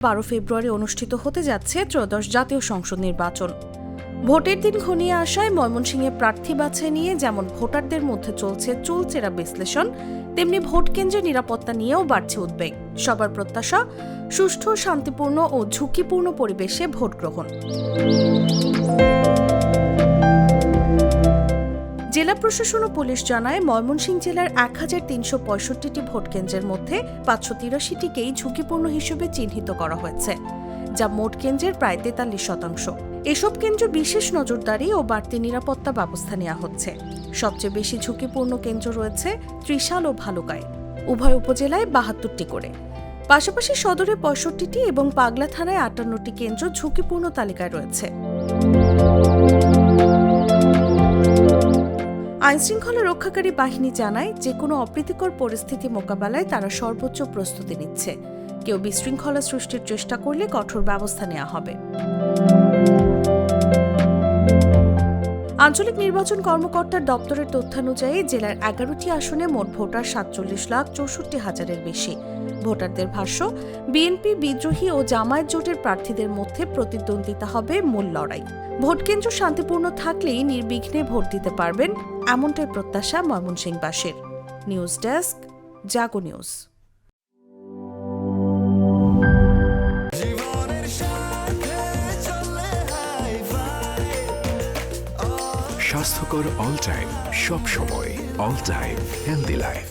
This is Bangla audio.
12 ফেব্রুয়ারি অনুষ্ঠিত হতে যাচ্ছে ত্রয়োদশ জাতীয় সংসদ নির্বাচন। ভোটের দিন ঘনিয়ে আসায় ময়মনসিংহে প্রার্থী বাছাই নিয়ে যেমন ভোটারদের মধ্যে চলছে চুলচেরা বিশ্লেষণ, তেমনি ভোট কেন্দ্রের নিরাপত্তা নিয়েও বাড়ছে উদ্বেগ। সবার প্রত্যাশা সুষ্ঠু, শান্তিপূর্ণ ও ঝুঁকিপূর্ণ পরিবেশে ভোট গ্রহণ। জেলা প্রশাসন ও পুলিশ জানায়, ময়মনসিংহ জেলার 1365টি ভোট কেন্দ্রের মধ্যে 583টিকেই ঝুঁকিপূর্ণ হিসেবে চিহ্নিত করা হয়েছে, যা মোট কেন্দ্রের প্রায় 43%। এসব কেন্দ্রে বিশেষ নজরদারি ও বাড়তি নিরাপত্তা ব্যবস্থা নেওয়া হচ্ছে। সবচেয়ে বেশি ঝুঁকিপূর্ণ কেন্দ্র রয়েছে ত্রিশাল ও ভালুকায়, উভয় উপজেলায় 72টি করে। পাশাপাশি সদরে 65টি এবং পাগলা থানায় 58টি কেন্দ্র ঝুঁকিপূর্ণ তালিকায় রয়েছে। আইনশৃঙ্খলা রক্ষাকারী বাহিনী জানায়, যে কোনো অপ্রীতিকর পরিস্থিতি মোকাবেলায় তারা সর্বোচ্চ প্রস্তুতি নিচ্ছে। কেউ বিশৃঙ্খলা সৃষ্টির চেষ্টা করলে কঠোর ব্যবস্থা নেওয়া হবে। আঞ্চলিক নির্বাচন কর্মকর্তার দপ্তরের তথ্যানুযায়ী জেলার 11টি আসনে মোট ভোটার 47,64,000-এর বেশি। ভোটারদের ভাষ্য, বিএনপি, বিদ্রোহী ও জামায়াত জোটের প্রার্থীদের মধ্যে প্রতিদ্বন্দ্বিতা হবে মূল লড়াই। ভোটকেন্দ্র শান্তিপূর্ণ থাকলেই নির্বিঘ্নে ভোট দিতে পারবেন, এমনটাই প্রত্যাশা ময়মনসিংহবাসীর। নিউজ ডেস্ক, জাগো নিউজ। স্বাস্থ্যকর অল টাইম, সব সময় অল টাইম হেলদি লাইফ।